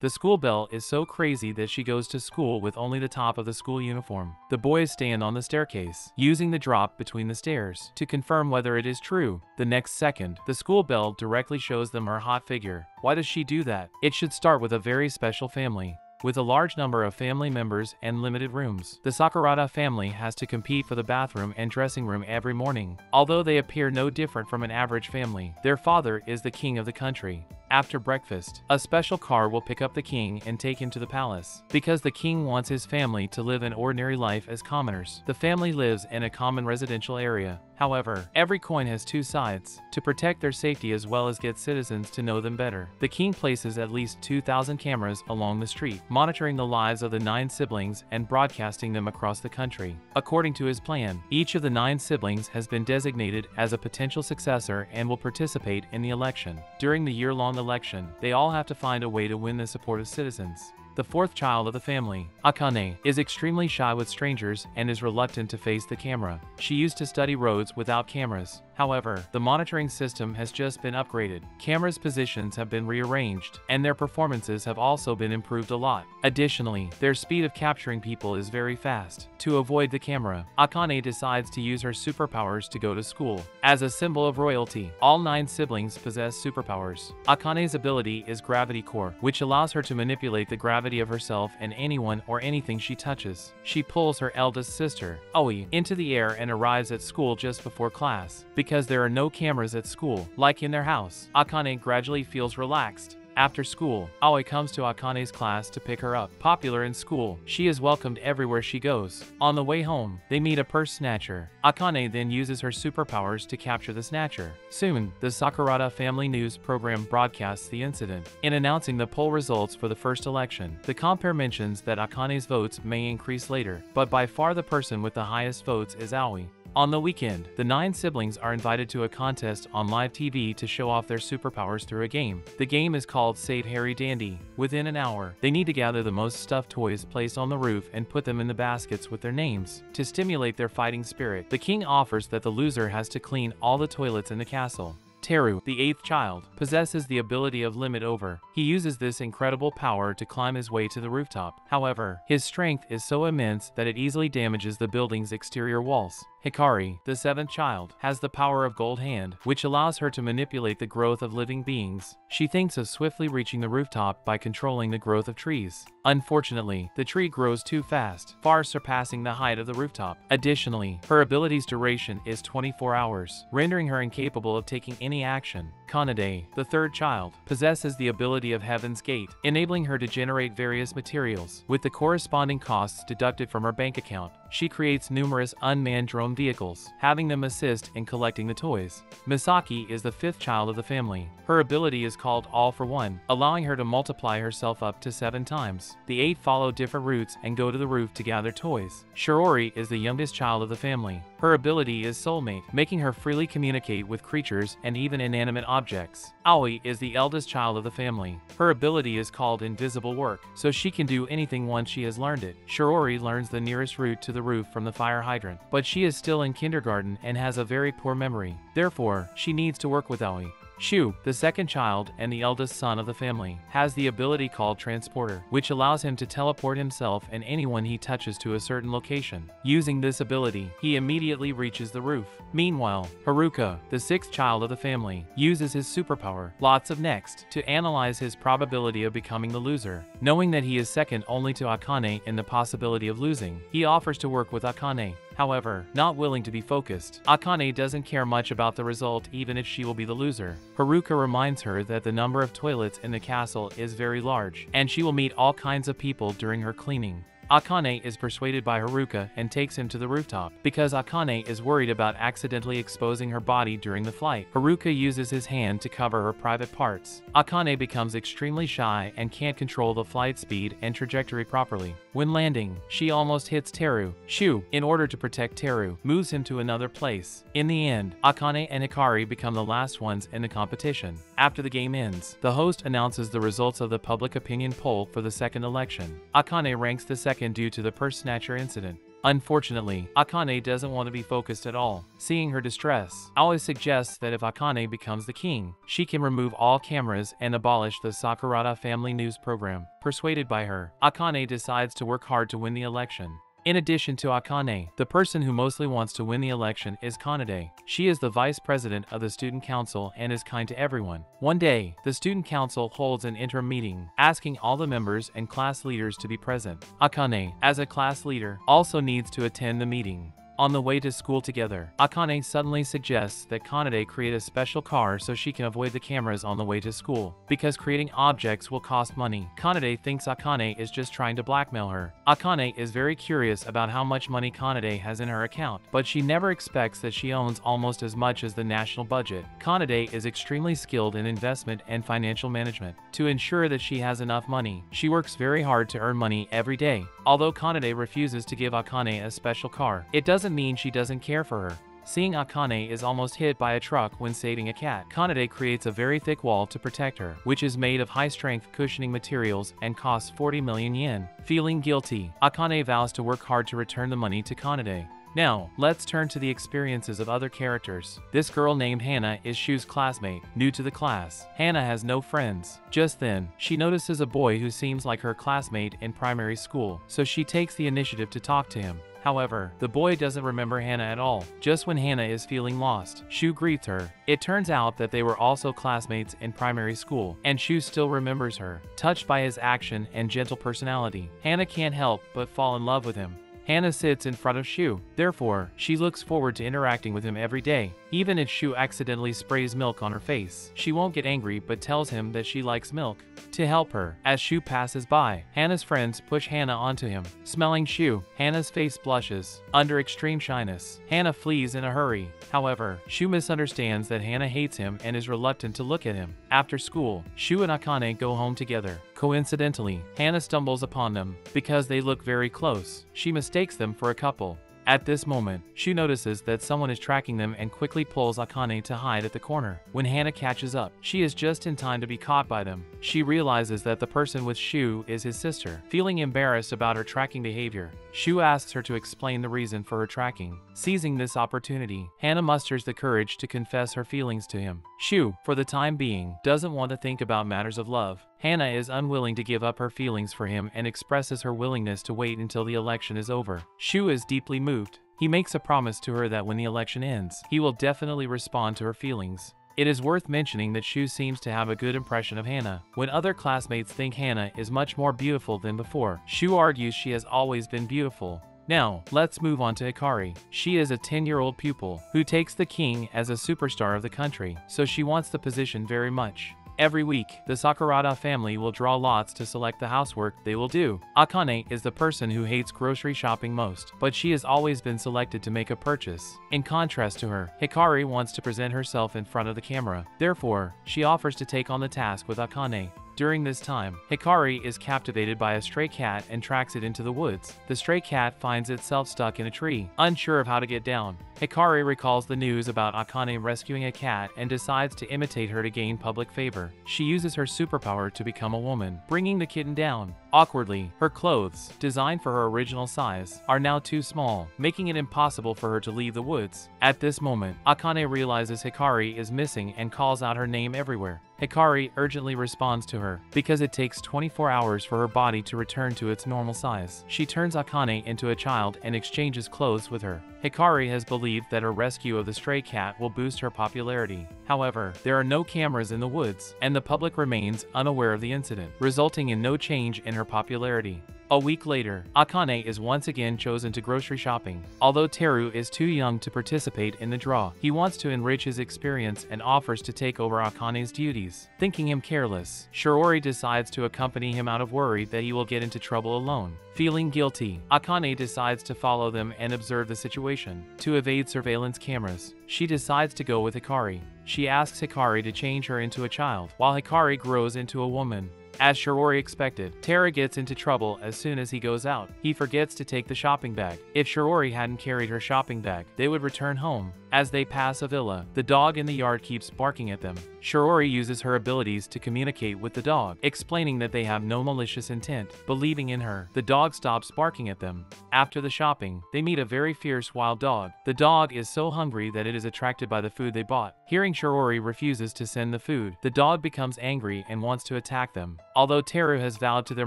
The school bell is so crazy that she goes to school with only the top of the school uniform. The boys stand on the staircase, using the drop between the stairs to confirm whether it is true. The next second, the school bell directly shows them her hot figure. Why does she do that? It should start with a very special family, with a large number of family members and limited rooms. The Sakurada family has to compete for the bathroom and dressing room every morning. Although they appear no different from an average family, their father is the king of the country. After breakfast, a special car will pick up the king and take him to the palace. Because the king wants his family to live an ordinary life as commoners, the family lives in a common residential area. However, every coin has two sides, to protect their safety as well as get citizens to know them better. The king places at least 2,000 cameras along the street, monitoring the lives of the 9 siblings and broadcasting them across the country. According to his plan, each of the 9 siblings has been designated as a potential successor and will participate in the election. During the year-long election, they all have to find a way to win the support of citizens. The 4th child of the family, Akane, is extremely shy with strangers and is reluctant to face the camera. She used to study roads without cameras. However, the monitoring system has just been upgraded. Cameras' positions have been rearranged, and their performances have also been improved a lot. Additionally, their speed of capturing people is very fast. To avoid the camera, Akane decides to use her superpowers to go to school. As a symbol of royalty, all 9 siblings possess superpowers. Akane's ability is Gravity Core, which allows her to manipulate the gravity of herself and anyone or anything she touches. She pulls her eldest sister, Aoi, into the air and arrives at school just before class. Because there are no cameras at school, like in their house, Akane gradually feels relaxed. After school, Aoi comes to Akane's class to pick her up. Popular in school, she is welcomed everywhere she goes. On the way home, they meet a purse snatcher. Akane then uses her superpowers to capture the snatcher. Soon, the Sakurada Family News program broadcasts the incident. In announcing the poll results for the first election, the compere mentions that Akane's votes may increase later, but by far the person with the highest votes is Aoi. On the weekend, the 9 siblings are invited to a contest on live TV to show off their superpowers through a game. The game is called Save Harry Dandy. Within an hour, they need to gather the most stuffed toys placed on the roof and put them in the baskets with their names. To stimulate their fighting spirit, the king offers that the loser has to clean all the toilets in the castle. Teru, the 8th child, possesses the ability of limit over. He uses this incredible power to climb his way to the rooftop. However, his strength is so immense that it easily damages the building's exterior walls. Hikari, the 7th child, has the power of Gold Hand, which allows her to manipulate the growth of living beings. She thinks of swiftly reaching the rooftop by controlling the growth of trees. Unfortunately, the tree grows too fast, far surpassing the height of the rooftop. Additionally, her ability's duration is 24 hours, rendering her incapable of taking any action. Kanade, the 3rd child, possesses the ability of Heaven's Gate, enabling her to generate various materials, with the corresponding costs deducted from her bank account. She creates numerous unmanned drone vehicles, having them assist in collecting the toys. Misaki is the 5th child of the family. Her ability is called All for One, allowing her to multiply herself up to 7 times. The 8 follow different routes and go to the roof to gather toys. Shiori is the youngest child of the family. Her ability is Soulmate, making her freely communicate with creatures and even inanimate objects. Aoi is the eldest child of the family. Her ability is called Invisible Work, so she can do anything once she has learned it. Shiori learns the nearest route to the roof from the fire hydrant, but she is still in kindergarten and has a very poor memory. Therefore, she needs to work with Aoi. Shu, the 2nd child and the eldest son of the family, has the ability called Transporter, which allows him to teleport himself and anyone he touches to a certain location. Using this ability, he immediately reaches the roof. Meanwhile, Haruka, the 6th child of the family, uses his superpower, Lots of Next, to analyze his probability of becoming the loser. Knowing that he is second only to Akane in the possibility of losing, he offers to work with Akane. However, not willing to be focused, Akane doesn't care much about the result even if she will be the loser. Haruka reminds her that the number of toilets in the castle is very large, and she will meet all kinds of people during her cleaning. Akane is persuaded by Haruka and takes him to the rooftop. Because Akane is worried about accidentally exposing her body during the flight, Haruka uses his hand to cover her private parts. Akane becomes extremely shy and can't control the flight speed and trajectory properly. When landing, she almost hits Teru. Shu, in order to protect Teru, moves him to another place. In the end, Akane and Hikari become the last ones in the competition. After the game ends, the host announces the results of the public opinion poll for the second election. Akane ranks the second due to the purse snatcher incident. Unfortunately, Akane doesn't want to be focused at all. Seeing her distress, Aoi suggests that if Akane becomes the king, she can remove all cameras and abolish the Sakurada family news program. Persuaded by her, Akane decides to work hard to win the election. In addition to Akane, the person who mostly wants to win the election is Kanade. She is the vice president of the student council and is kind to everyone. One day, the student council holds an interim meeting, asking all the members and class leaders to be present. Akane, as a class leader, also needs to attend the meeting. On the way to school together, Akane suddenly suggests that Kanade create a special car so she can avoid the cameras on the way to school, because creating objects will cost money. Kanade thinks Akane is just trying to blackmail her. Akane is very curious about how much money Kanade has in her account, but she never expects that she owns almost as much as the national budget. Kanade is extremely skilled in investment and financial management. To ensure that she has enough money, she works very hard to earn money every day. Although Kanade refuses to give Akane a special car, it doesn't mean she doesn't care for her. Seeing Akane is almost hit by a truck when saving a cat, Kanade creates a very thick wall to protect her, which is made of high-strength cushioning materials and costs 40 million yen. Feeling guilty, Akane vows to work hard to return the money to Kanade. Now, let's turn to the experiences of other characters. This girl named Hannah is Shu's classmate, new to the class. Hannah has no friends. Just then, she notices a boy who seems like her classmate in primary school, so she takes the initiative to talk to him. However, the boy doesn't remember Hannah at all. Just when Hannah is feeling lost, Shu greets her. It turns out that they were also classmates in primary school, and Shu still remembers her. Touched by his action and gentle personality, Hannah can't help but fall in love with him. Hannah sits in front of Shu. Therefore, she looks forward to interacting with him every day. Even if Shu accidentally sprays milk on her face, she won't get angry but tells him that she likes milk. To help her, as Shu passes by, Hannah's friends push Hannah onto him. Smelling Shu, Hannah's face blushes. Under extreme shyness, Hannah flees in a hurry. However, Shu misunderstands that Hannah hates him and is reluctant to look at him. After school, Shu and Akane go home together. Coincidentally, Hannah stumbles upon them. Because they look very close, she mistakes them for a couple. At this moment, Shu notices that someone is tracking them and quickly pulls Akane to hide at the corner. When Hannah catches up, she is just in time to be caught by them. She realizes that the person with Shu is his sister. Feeling embarrassed about her tracking behavior, Shu asks her to explain the reason for her tracking. Seizing this opportunity, Hannah musters the courage to confess her feelings to him. Shu, for the time being, doesn't want to think about matters of love. Hannah is unwilling to give up her feelings for him and expresses her willingness to wait until the election is over. Shu is deeply moved. He makes a promise to her that when the election ends, he will definitely respond to her feelings. It is worth mentioning that Shu seems to have a good impression of Hannah. When other classmates think Hannah is much more beautiful than before, Shu argues she has always been beautiful. Now, let's move on to Hikari. She is a 10-year-old pupil who takes the king as a superstar of the country, so she wants the position very much. Every week, the Sakurada family will draw lots to select the housework they will do. Akane is the person who hates grocery shopping most, but she has always been selected to make a purchase. In contrast to her, Hikari wants to present herself in front of the camera. Therefore, she offers to take on the task with Akane. During this time, Hikari is captivated by a stray cat and tracks it into the woods. The stray cat finds itself stuck in a tree, unsure of how to get down. Hikari recalls the news about Akane rescuing a cat and decides to imitate her to gain public favor. She uses her superpower to become a woman, bringing the kitten down. Awkwardly, her clothes, designed for her original size, are now too small, making it impossible for her to leave the woods. At this moment, Akane realizes Hikari is missing and calls out her name everywhere. Hikari urgently responds to her, because it takes 24 hours for her body to return to its normal size. She turns Akane into a child and exchanges clothes with her. Hikari has believed that her rescue of the stray cat will boost her popularity. However, there are no cameras in the woods, and the public remains unaware of the incident, resulting in no change in her popularity. A week later, Akane is once again chosen to grocery shopping. Although Teru is too young to participate in the draw, he wants to enrich his experience and offers to take over Akane's duties. Thinking him careless, Shiori decides to accompany him out of worry that he will get into trouble alone. Feeling guilty, Akane decides to follow them and observe the situation. To evade surveillance cameras, she decides to go with Hikari. She asks Hikari to change her into a child, while Hikari grows into a woman. As Shirori expected, Tara gets into trouble as soon as he goes out. He forgets to take the shopping bag. If Shirori hadn't carried her shopping bag, they would return home. As they pass a villa, the dog in the yard keeps barking at them. Shirori uses her abilities to communicate with the dog, explaining that they have no malicious intent. Believing in her, the dog stops barking at them. After the shopping, they meet a very fierce wild dog. The dog is so hungry that it is attracted by the food they bought. Hearing Shirori refuses to send the food, the dog becomes angry and wants to attack them. Although Teru has vowed to their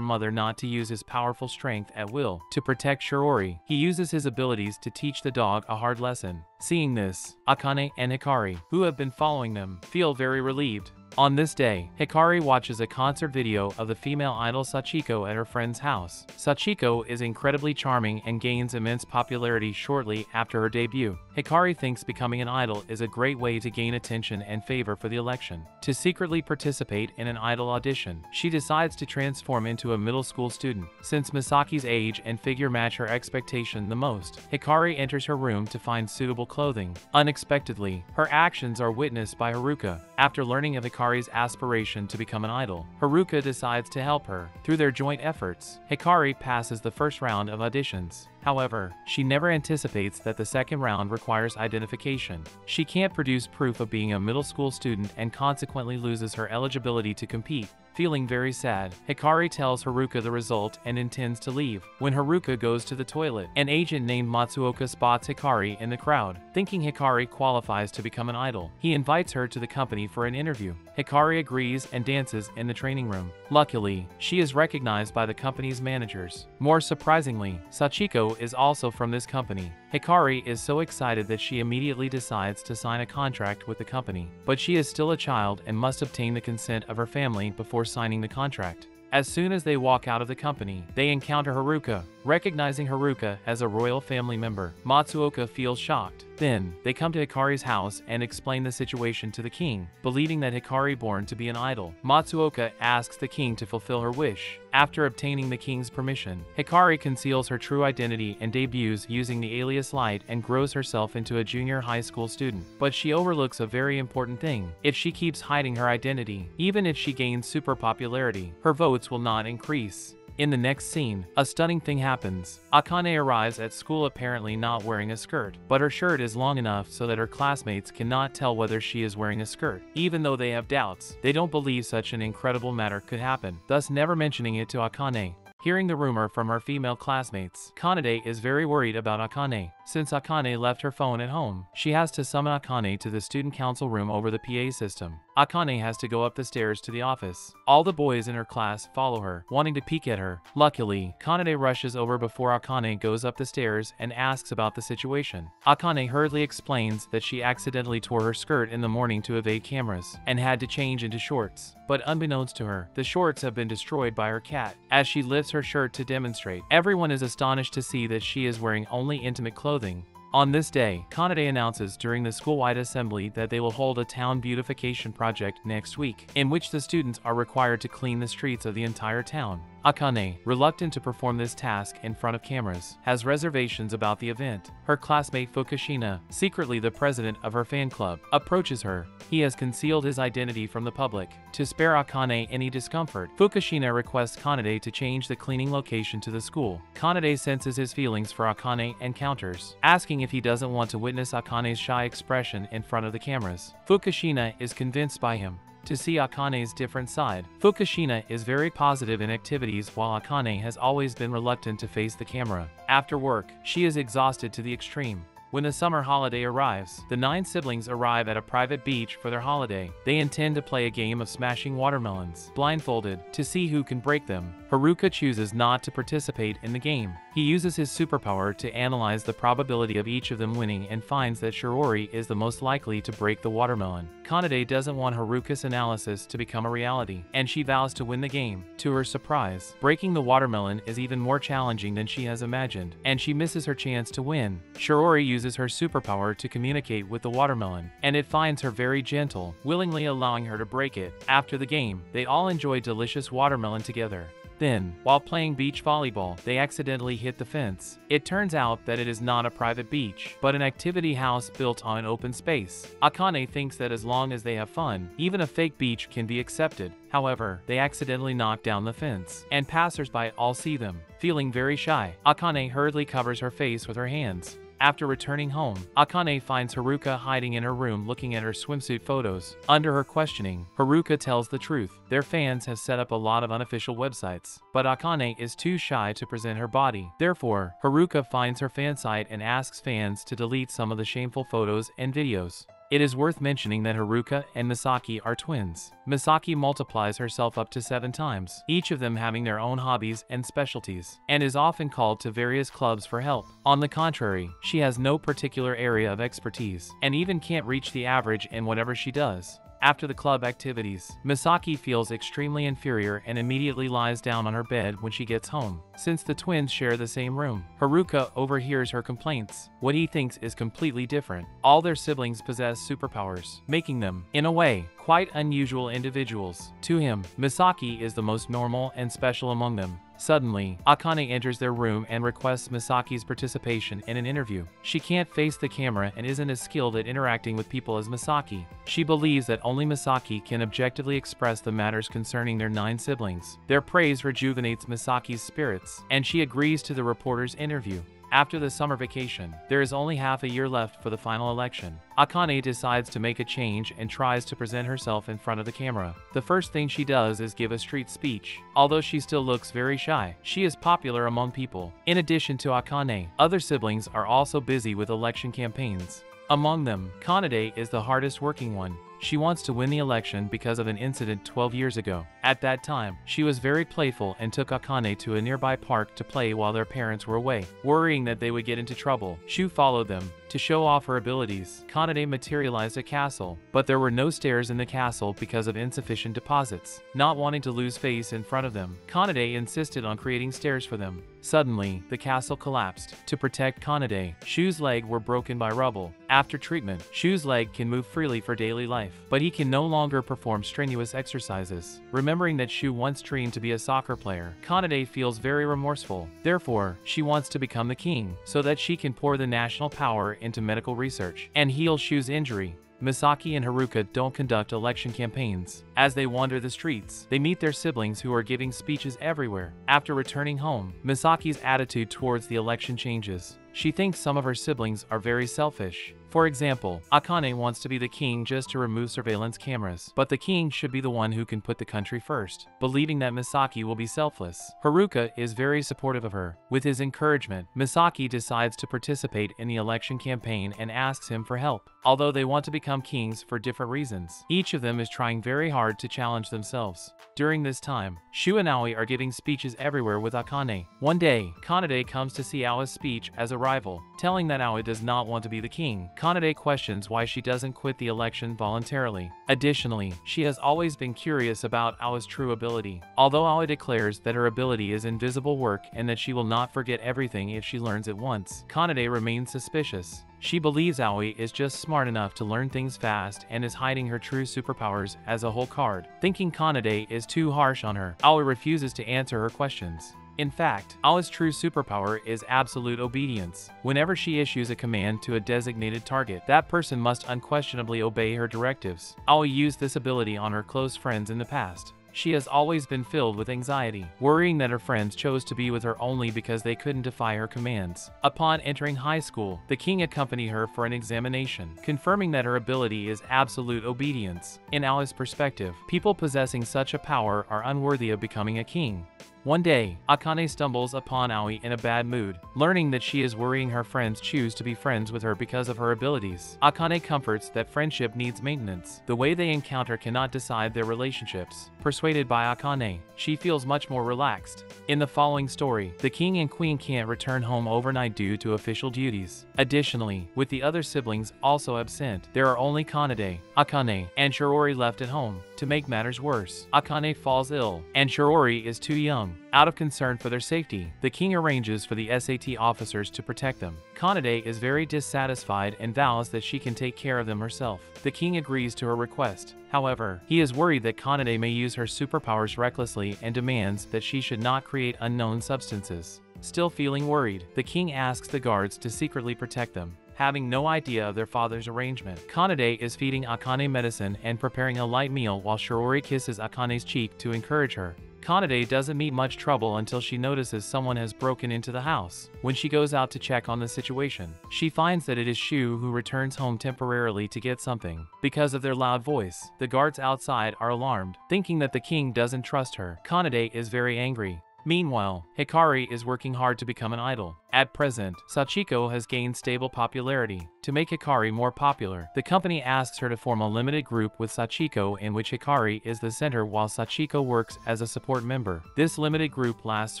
mother not to use his powerful strength at will to protect Shirori, he uses his abilities to teach the dog a hard lesson. Seeing this, Akane and Hikari, who have been following them, feel very relieved. On this day, Hikari watches a concert video of the female idol Sachiko at her friend's house. Sachiko is incredibly charming and gains immense popularity shortly after her debut. Hikari thinks becoming an idol is a great way to gain attention and favor for the election. To secretly participate in an idol audition, she decides to transform into a middle school student. Since Misaki's age and figure match her expectation the most, Hikari enters her room to find suitable clothing. Unexpectedly, her actions are witnessed by Haruka. After learning of Hikari's aspiration to become an idol, Haruka decides to help her. Through their joint efforts, Hikari passes the first round of auditions. However, she never anticipates that the second round requires identification. She can't produce proof of being a middle school student and consequently loses her eligibility to compete. Feeling very sad, Hikari tells Haruka the result and intends to leave. When Haruka goes to the toilet, an agent named Matsuoka spots Hikari in the crowd. Thinking Hikari qualifies to become an idol, he invites her to the company for an interview. Hikari agrees and dances in the training room. Luckily, she is recognized by the company's managers. More surprisingly, Sachiko is also from this company. Hikari is so excited that she immediately decides to sign a contract with the company. But she is still a child and must obtain the consent of her family before signing the contract. As soon as they walk out of the company, they encounter Haruka. Recognizing Haruka as a royal family member, Matsuoka feels shocked. Then, they come to Hikari's house and explain the situation to the king. Believing that Hikari born to be an idol, Matsuoka asks the king to fulfill her wish. After obtaining the king's permission, Hikari conceals her true identity and debuts using the alias Light and grows herself into a junior high school student. But she overlooks a very important thing. If she keeps hiding her identity, even if she gains super popularity, her votes will not increase. In the next scene, a stunning thing happens. Akane arrives at school apparently not wearing a skirt, but her shirt is long enough so that her classmates cannot tell whether she is wearing a skirt. Even though they have doubts, they don't believe such an incredible matter could happen, thus never mentioning it to Akane. Hearing the rumor from her female classmates, Kanade is very worried about Akane. Since Akane left her phone at home, she has to summon Akane to the student council room over the PA system. Akane has to go up the stairs to the office. All the boys in her class follow her, wanting to peek at her. Luckily, Kanade rushes over before Akane goes up the stairs and asks about the situation. Akane hurriedly explains that she accidentally tore her skirt in the morning to evade cameras, and had to change into shorts. But unbeknownst to her, the shorts have been destroyed by her cat. As she lifts her shirt to demonstrate, everyone is astonished to see that she is wearing only intimate clothing. On this day, Kanade announces during the school-wide assembly that they will hold a town beautification project next week, in which the students are required to clean the streets of the entire town. Akane, reluctant to perform this task in front of cameras, has reservations about the event. Her classmate Fukushina, secretly the president of her fan club, approaches her. He has concealed his identity from the public. To spare Akane any discomfort, Fukushina requests Kanade to change the cleaning location to the school. Kanade senses his feelings for Akane and counters, asking if he doesn't want to witness Akane's shy expression in front of the cameras. Fukushina is convinced by him. To see Akane's different side, Fukushina is very positive in activities while Akane has always been reluctant to face the camera. After work, she is exhausted to the extreme. When the summer holiday arrives, the 9 siblings arrive at a private beach for their holiday. They intend to play a game of smashing watermelons, blindfolded, to see who can break them. Haruka chooses not to participate in the game. He uses his superpower to analyze the probability of each of them winning and finds that Shirori is the most likely to break the watermelon. Kanade doesn't want Haruka's analysis to become a reality, and she vows to win the game. To her surprise, breaking the watermelon is even more challenging than she has imagined, and she misses her chance to win. Shirori uses her superpower to communicate with the watermelon, and it finds her very gentle, willingly allowing her to break it. After the game, they all enjoy delicious watermelon together. Then, while playing beach volleyball, they accidentally hit the fence. It turns out that it is not a private beach, but an activity house built on an open space. Akane thinks that as long as they have fun, even a fake beach can be accepted. However, they accidentally knock down the fence, and passersby all see them. Feeling very shy, Akane hurriedly covers her face with her hands. After returning home, Akane finds Haruka hiding in her room looking at her swimsuit photos. Under her questioning, Haruka tells the truth. Their fans have set up a lot of unofficial websites, but Akane is too shy to present her body. Therefore, Haruka finds her fan site and asks fans to delete some of the shameful photos and videos. It is worth mentioning that Haruka and Misaki are twins. Misaki multiplies herself up to 7 times, each of them having their own hobbies and specialties, and is often called to various clubs for help. On the contrary, she has no particular area of expertise, and even can't reach the average in whatever she does. After the club activities, Misaki feels extremely inferior and immediately lies down on her bed when she gets home. Since the twins share the same room, Haruka overhears her complaints, what he thinks is completely different. All their siblings possess superpowers, making them, in a way, quite unusual individuals. To him, Misaki is the most normal and special among them. Suddenly, Akane enters their room and requests Misaki's participation in an interview. She can't face the camera and isn't as skilled at interacting with people as Misaki. She believes that only Misaki can objectively express the matters concerning their 9 siblings. Their praise rejuvenates Misaki's spirits, and she agrees to the reporter's interview. After the summer vacation, there is only half a year left for the final election. Akane decides to make a change and tries to present herself in front of the camera. The first thing she does is give a street speech. Although she still looks very shy, she is popular among people. In addition to Akane, other siblings are also busy with election campaigns. Among them, Kanade is the hardest working one. She wants to win the election because of an incident 12 years ago. At that time, she was very playful and took Akane to a nearby park to play while their parents were away. Worrying that they would get into trouble, Shu followed them. To show off her abilities, Kanade materialized a castle, but there were no stairs in the castle because of insufficient deposits. Not wanting to lose face in front of them, Kanade insisted on creating stairs for them. Suddenly, the castle collapsed. To protect Kanade, Shu's legs were broken by rubble. After treatment, Shu's leg can move freely for daily life, but he can no longer perform strenuous exercises. Remembering that Shu once dreamed to be a soccer player, Kanade feels very remorseful. Therefore, she wants to become the king, so that she can pour the national power into medical research and heal Shu's injury. Misaki and Haruka don't conduct election campaigns. As they wander the streets, they meet their siblings who are giving speeches everywhere. After returning home, Misaki's attitude towards the election changes. She thinks some of her siblings are very selfish. For example, Akane wants to be the king just to remove surveillance cameras, but the king should be the one who can put the country first. Believing that Misaki will be selfless, Haruka is very supportive of her. With his encouragement, Misaki decides to participate in the election campaign and asks him for help. Although they want to become kings for different reasons, each of them is trying very hard to challenge themselves. During this time, Shu and Aoi are giving speeches everywhere with Akane. One day, Kanade comes to see Aoi's speech as a rival, telling that Aoi does not want to be the king. Kanade questions why she doesn't quit the election voluntarily. Additionally, she has always been curious about Aoi's true ability. Although Aoi declares that her ability is invisible work and that she will not forget everything if she learns it once, Kanade remains suspicious. She believes Aoi is just smart enough to learn things fast and is hiding her true superpowers as a whole card. Thinking Kanade is too harsh on her, Aoi refuses to answer her questions. In fact, Aoi's true superpower is absolute obedience. Whenever she issues a command to a designated target, that person must unquestionably obey her directives. Aoi used this ability on her close friends in the past. She has always been filled with anxiety, worrying that her friends chose to be with her only because they couldn't defy her commands. Upon entering high school, the king accompanied her for an examination, confirming that her ability is absolute obedience. In Aoi's perspective, people possessing such a power are unworthy of becoming a king. One day, Akane stumbles upon Aoi in a bad mood. Learning that she is worrying her friends choose to be friends with her because of her abilities, Akane comforts that friendship needs maintenance. The way they encounter cannot decide their relationships. Persuaded by Akane, she feels much more relaxed. In the following story, the king and queen can't return home overnight due to official duties. Additionally, with the other siblings also absent, there are only Kanade, Akane, and Shirori left at home. To make matters worse, Akane falls ill, and Shiori is too young. Out of concern for their safety, the king arranges for the SAT officers to protect them. Kanade is very dissatisfied and vows that she can take care of them herself. The king agrees to her request. However, he is worried that Kanade may use her superpowers recklessly and demands that she should not create unknown substances. Still feeling worried, the king asks the guards to secretly protect them. Having no idea of their father's arrangement, Kanade is feeding Akane medicine and preparing a light meal while Shiori kisses Akane's cheek to encourage her. Kanade doesn't meet much trouble until she notices someone has broken into the house. When she goes out to check on the situation, she finds that it is Shu who returns home temporarily to get something. Because of their loud voice, the guards outside are alarmed, thinking that the king doesn't trust her. Kanade is very angry. Meanwhile, Hikari is working hard to become an idol. At present, Sachiko has gained stable popularity. To make Hikari more popular, the company asks her to form a limited group with Sachiko in which Hikari is the center while Sachiko works as a support member. This limited group lasts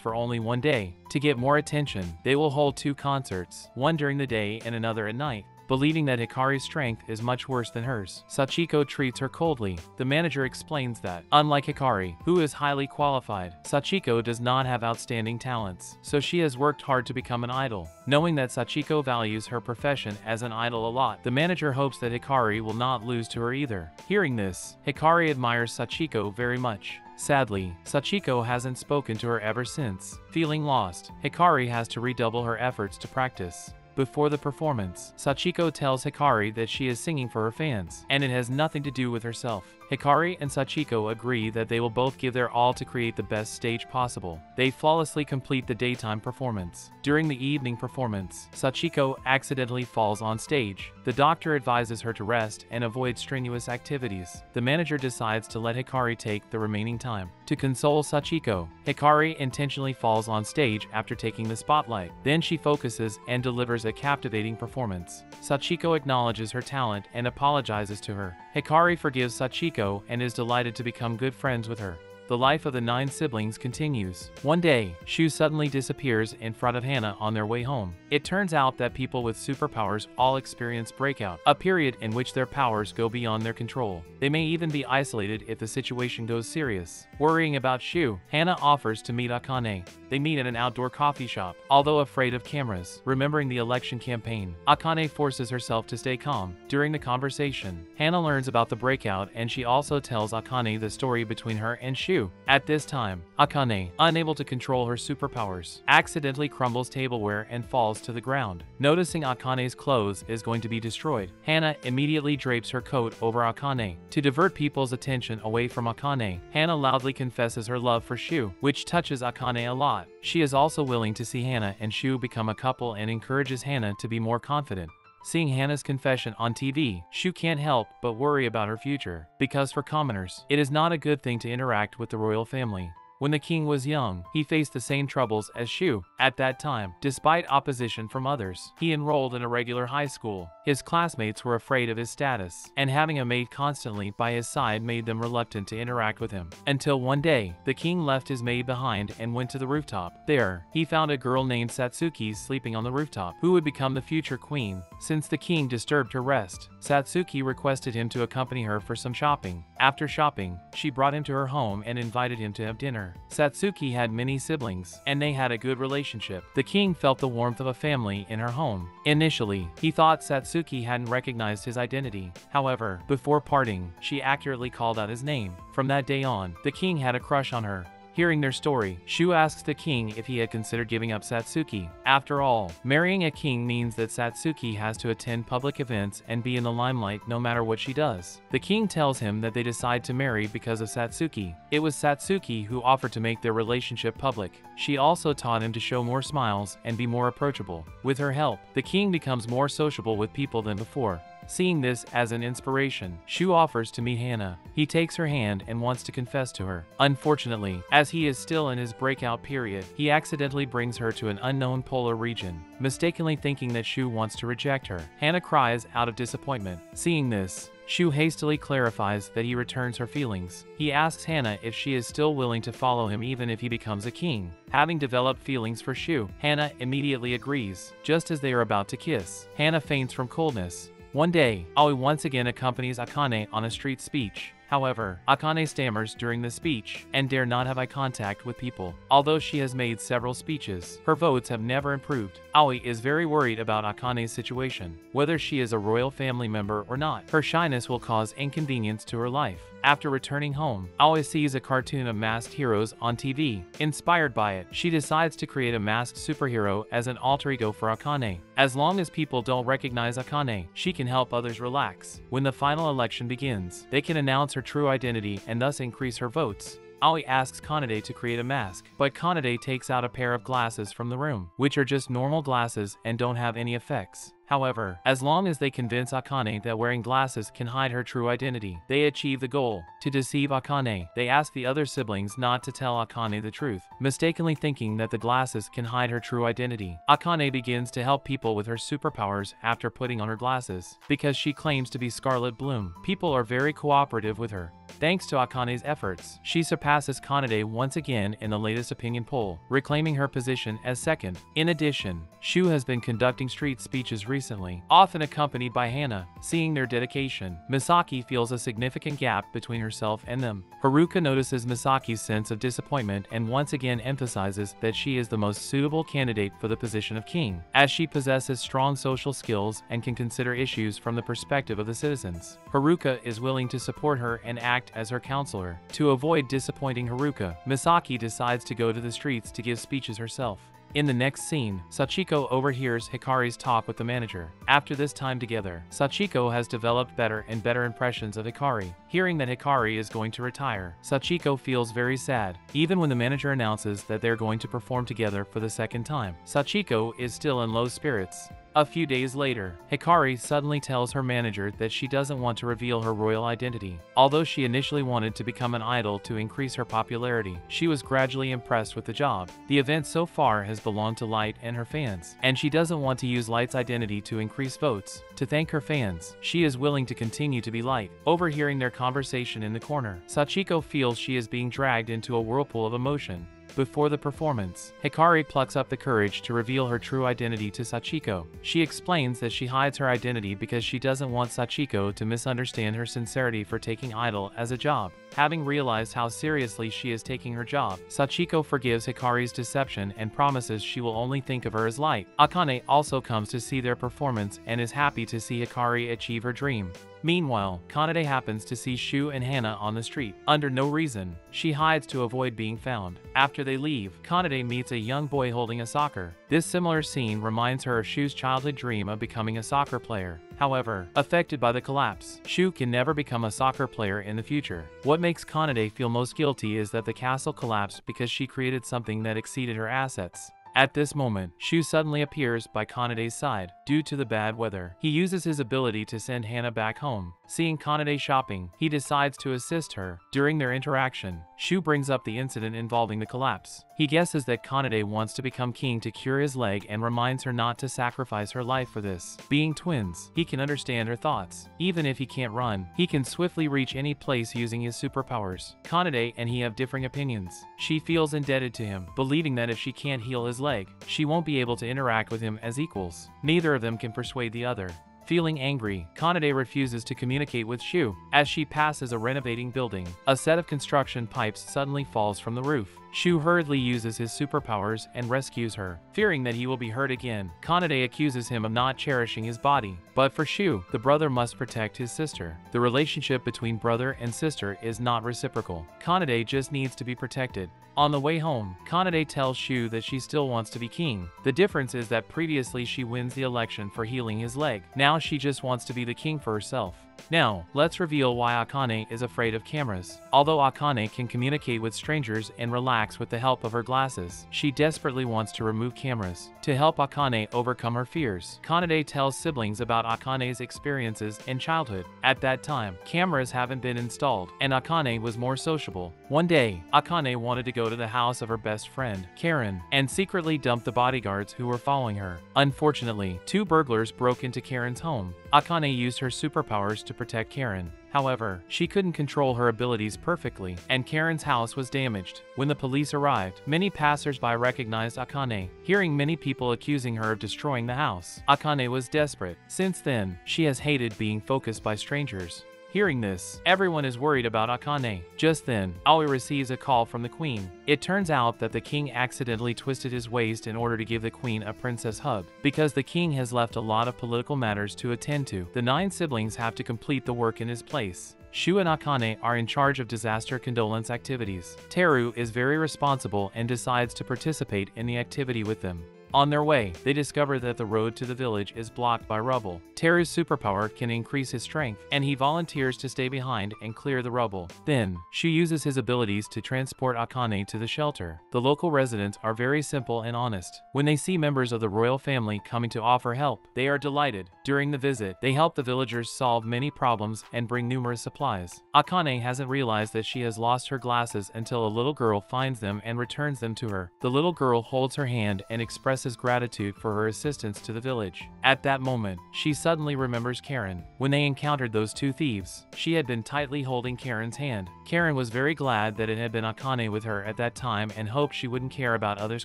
for only one day. To get more attention, they will hold 2 concerts, one during the day and another at night. Believing that Hikari's strength is much worse than hers, Sachiko treats her coldly. The manager explains that, unlike Hikari, who is highly qualified, Sachiko does not have outstanding talents, so she has worked hard to become an idol. Knowing that Sachiko values her profession as an idol a lot, the manager hopes that Hikari will not lose to her either. Hearing this, Hikari admires Sachiko very much. Sadly, Sachiko hasn't spoken to her ever since. Feeling lost, Hikari has to redouble her efforts to practice. Before the performance, Sachiko tells Hikari that she is singing for her fans, and it has nothing to do with herself. Hikari and Sachiko agree that they will both give their all to create the best stage possible. They flawlessly complete the daytime performance. During the evening performance, Sachiko accidentally falls on stage. The doctor advises her to rest and avoid strenuous activities. The manager decides to let Hikari take the remaining time. To console Sachiko, Hikari intentionally falls on stage after taking the spotlight. Then she focuses and delivers a captivating performance. Sachiko acknowledges her talent and apologizes to her. Hikari forgives Sachiko and is delighted to become good friends with her. The life of the 9 siblings continues. One day, Shu suddenly disappears in front of Hana on their way home. It turns out that people with superpowers all experience breakout, a period in which their powers go beyond their control. They may even be isolated if the situation goes serious. Worrying about Shu, Hana offers to meet Akane. They meet at an outdoor coffee shop. Although afraid of cameras, remembering the election campaign, Akane forces herself to stay calm. During the conversation, Hana learns about the breakout and she also tells Akane the story between her and Shu. At this time, Akane, unable to control her superpowers, accidentally crumbles tableware and falls to the ground. Noticing Akane's clothes is going to be destroyed, Hana immediately drapes her coat over Akane. To divert people's attention away from Akane, Hana loudly confesses her love for Shu, which touches Akane a lot. She is also willing to see Hana and Shu become a couple and encourages Hana to be more confident. Seeing Hana's confession on TV, Shu can't help but worry about her future, because for commoners, it is not a good thing to interact with the royal family. When the king was young, he faced the same troubles as Shu. At that time, despite opposition from others, he enrolled in a regular high school. His classmates were afraid of his status, and having a maid constantly by his side made them reluctant to interact with him. Until one day, the king left his maid behind and went to the rooftop. There, he found a girl named Satsuki sleeping on the rooftop, who would become the future queen. Since the king disturbed her rest, Satsuki requested him to accompany her for some shopping. After shopping, she brought him to her home and invited him to have dinner. Satsuki had many siblings, and they had a good relationship. The king felt the warmth of a family in her home. Initially, he thought Satsuki hadn't recognized his identity. However, before parting, she accurately called out his name. From that day on, the king had a crush on her. Hearing their story, Shu asks the king if he had considered giving up Satsuki. After all, marrying a king means that Satsuki has to attend public events and be in the limelight no matter what she does. The king tells him that they decide to marry because of Satsuki. It was Satsuki who offered to make their relationship public. She also taught him to show more smiles and be more approachable. With her help, the king becomes more sociable with people than before. Seeing this as an inspiration, Shu offers to meet Hana. He takes her hand and wants to confess to her. Unfortunately, as he is still in his breakout period, he accidentally brings her to an unknown polar region, mistakenly thinking that Shu wants to reject her. Hana cries out of disappointment. Seeing this, Shu hastily clarifies that he returns her feelings. He asks Hana if she is still willing to follow him even if he becomes a king. Having developed feelings for Shu, Hana immediately agrees. Just as they are about to kiss, Hana faints from coldness. One day, Aoi once again accompanies Akane on a street speech. However, Akane stammers during the speech and dare not have eye contact with people. Although she has made several speeches, her votes have never improved. Aoi is very worried about Akane's situation. Whether she is a royal family member or not, her shyness will cause inconvenience to her life. After returning home, Aoi sees a cartoon of masked heroes on TV. Inspired by it, she decides to create a masked superhero as an alter ego for Akane. As long as people don't recognize Akane, she can help others relax. When the final election begins, they can announce her true identity and thus increase her votes. Aoi asks Kanade to create a mask, but Kanade takes out a pair of glasses from the room, which are just normal glasses and don't have any effects. However, as long as they convince Akane that wearing glasses can hide her true identity, they achieve the goal. To deceive Akane, they ask the other siblings not to tell Akane the truth, mistakenly thinking that the glasses can hide her true identity. Akane begins to help people with her superpowers after putting on her glasses. Because she claims to be Scarlet Bloom, people are very cooperative with her. Thanks to Akane's efforts, she surpasses Kanade once again in the latest opinion poll, reclaiming her position as second. In addition, Shu has been conducting street speeches recently, often accompanied by Hana. Seeing their dedication, Misaki feels a significant gap between herself and them. Haruka notices Misaki's sense of disappointment and once again emphasizes that she is the most suitable candidate for the position of king, as she possesses strong social skills and can consider issues from the perspective of the citizens. Haruka is willing to support her and act as her counselor. To avoid disappointing Haruka, Misaki decides to go to the streets to give speeches herself. In the next scene, Sachiko overhears Hikari's talk with the manager. After this time together, Sachiko has developed better and better impressions of Hikari. Hearing that Hikari is going to retire, Sachiko feels very sad. Even when the manager announces that they're going to perform together for the second time, Sachiko is still in low spirits. A few days later, Hikari suddenly tells her manager that she doesn't want to reveal her royal identity. Although she initially wanted to become an idol to increase her popularity, she was gradually impressed with the job. The event so far has belonged to Light and her fans, and she doesn't want to use Light's identity to increase votes. To thank her fans, she is willing to continue to be Light. Overhearing their conversation in the corner, Sachiko feels she is being dragged into a whirlpool of emotion. Before the performance, Hikari plucks up the courage to reveal her true identity to Sachiko. She explains that she hides her identity because she doesn't want Sachiko to misunderstand her sincerity for taking idol as a job. Having realized how seriously she is taking her job, Sachiko forgives Hikari's deception and promises she will only think of her as Light. Akane also comes to see their performance and is happy to see Hikari achieve her dream. Meanwhile, Kanade happens to see Shu and Hana on the street. Under no reason, she hides to avoid being found. After they leave, Kanade meets a young boy holding a soccer. This similar scene reminds her of Shu's childhood dream of becoming a soccer player. However, affected by the collapse, Shu can never become a soccer player in the future. What makes Kanade feel most guilty is that the castle collapsed because she created something that exceeded her assets. At this moment, Shu suddenly appears by Kanade's side. Due to the bad weather, he uses his ability to send Hana back home. Seeing Kanade shopping, he decides to assist her. During their interaction, Shu brings up the incident involving the collapse. He guesses that Kanade wants to become king to cure his leg and reminds her not to sacrifice her life for this. Being twins, he can understand her thoughts. Even if he can't run, he can swiftly reach any place using his superpowers. Kanade and he have differing opinions. She feels indebted to him, believing that if she can't heal his leg, she won't be able to interact with him as equals. Neither of them can persuade the other. Feeling angry, Kanade refuses to communicate with Shu. As she passes a renovating building, a set of construction pipes suddenly falls from the roof. Shu hurriedly uses his superpowers and rescues her. Fearing that he will be hurt again, Kanade accuses him of not cherishing his body. But for Shu, the brother must protect his sister. The relationship between brother and sister is not reciprocal. Kanade just needs to be protected. On the way home, Kanade tells Shu that she still wants to be king. The difference is that previously she wins the election for healing his leg. Now she just wants to be the king for herself. Now, let's reveal why Akane is afraid of cameras. Although Akane can communicate with strangers and relax with the help of her glasses, she desperately wants to remove cameras. To help Akane overcome her fears, Kanade tells siblings about Akane's experiences in childhood. At that time, cameras haven't been installed, and Akane was more sociable. One day, Akane wanted to go to the house of her best friend, Karen, and secretly dump the bodyguards who were following her. Unfortunately, 2 burglars broke into Karen's home. Akane used her superpowers to protect Karen. However, she couldn't control her abilities perfectly, and Karen's house was damaged. When the police arrived, many passers-by recognized Akane. Hearing many people accusing her of destroying the house, Akane was desperate. Since then, she has hated being focused by strangers. Hearing this, everyone is worried about Akane. Just then, Aoi receives a call from the queen. It turns out that the king accidentally twisted his waist in order to give the queen a princess hug. Because the king has left a lot of political matters to attend to, the 9 siblings have to complete the work in his place. Shu and Akane are in charge of disaster condolence activities. Teru is very responsible and decides to participate in the activity with them. On their way, they discover that the road to the village is blocked by rubble. Teru's superpower can increase his strength, and he volunteers to stay behind and clear the rubble. Then, Shu uses his abilities to transport Akane to the shelter. The local residents are very simple and honest. When they see members of the royal family coming to offer help, they are delighted. During the visit, they help the villagers solve many problems and bring numerous supplies. Akane hasn't realized that she has lost her glasses until a little girl finds them and returns them to her. The little girl holds her hand and expresses gratitude for her assistance to the village. At that moment, she suddenly remembers Karen. When they encountered those 2 thieves, she had been tightly holding Karen's hand. Karen was very glad that it had been Akane with her at that time and hoped she wouldn't care about others'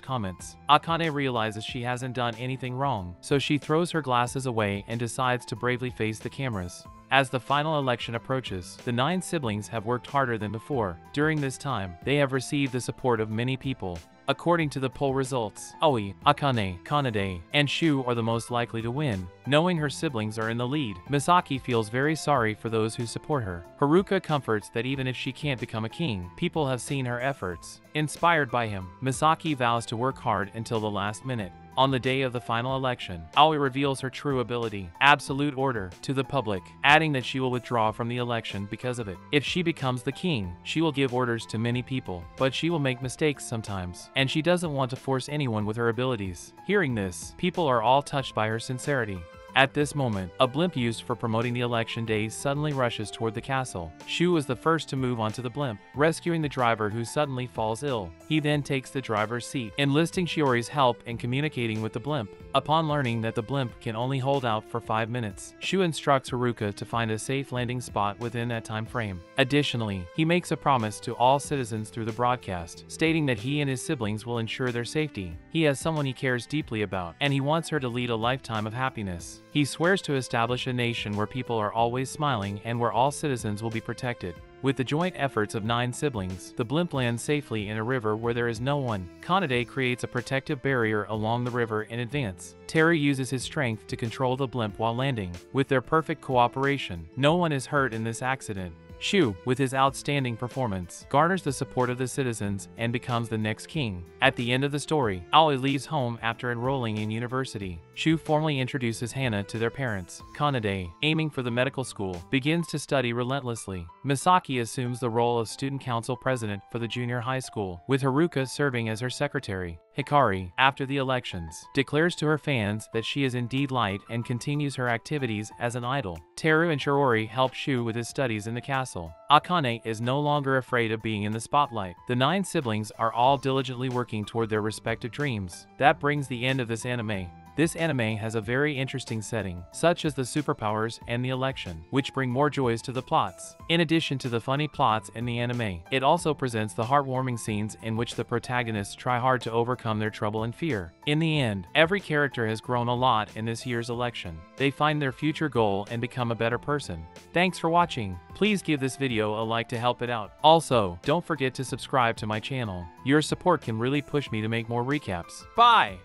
comments. Akane realizes she hasn't done anything wrong, so she throws her glasses away and decides to bravely face the cameras. As the final election approaches, the 9 siblings have worked harder than before. During this time, they have received the support of many people. According to the poll results, Aoi, Akane, Kanade, and Shu are the most likely to win. Knowing her siblings are in the lead, Misaki feels very sorry for those who support her. Haruka comforts that even if she can't become a king, people have seen her efforts. Inspired by him, Misaki vows to work hard until the last minute. On the day of the final election, Aoi reveals her true ability, Absolute Order, to the public, adding that she will withdraw from the election because of it. If she becomes the king, she will give orders to many people, but she will make mistakes sometimes, and she doesn't want to force anyone with her abilities. Hearing this, people are all touched by her sincerity. At this moment, a blimp used for promoting the election days suddenly rushes toward the castle. Shu was the first to move onto the blimp, rescuing the driver who suddenly falls ill. He then takes the driver's seat, enlisting Shiori's help and communicating with the blimp. Upon learning that the blimp can only hold out for 5 minutes, Shu instructs Haruka to find a safe landing spot within that time frame. Additionally, he makes a promise to all citizens through the broadcast, stating that he and his siblings will ensure their safety. He has someone he cares deeply about, and he wants her to lead a lifetime of happiness. He swears to establish a nation where people are always smiling and where all citizens will be protected. With the joint efforts of 9 siblings, the blimp lands safely in a river where there is no one. Kanade creates a protective barrier along the river in advance. Teru uses his strength to control the blimp while landing. With their perfect cooperation, no one is hurt in this accident. Shu, with his outstanding performance, garners the support of the citizens and becomes the next king. At the end of the story, Aoi leaves home after enrolling in university. Shu formally introduces Hana to their parents. Kanade, aiming for the medical school, begins to study relentlessly. Misaki assumes the role of student council president for the junior high school, with Haruka serving as her secretary. Hikari, after the elections, declares to her fans that she is indeed light and continues her activities as an idol. Teru and Shiori help Shu with his studies in the castle. Akane is no longer afraid of being in the spotlight. The 9 siblings are all diligently working toward their respective dreams. That brings the end of this anime. This anime has a very interesting setting, such as the superpowers and the election, which bring more joys to the plots. In addition to the funny plots in the anime, it also presents the heartwarming scenes in which the protagonists try hard to overcome their trouble and fear. In the end, every character has grown a lot in this year's election. They find their future goal and become a better person. Thanks for watching. Please give this video a like to help it out. Also, don't forget to subscribe to my channel. Your support can really push me to make more recaps. Bye!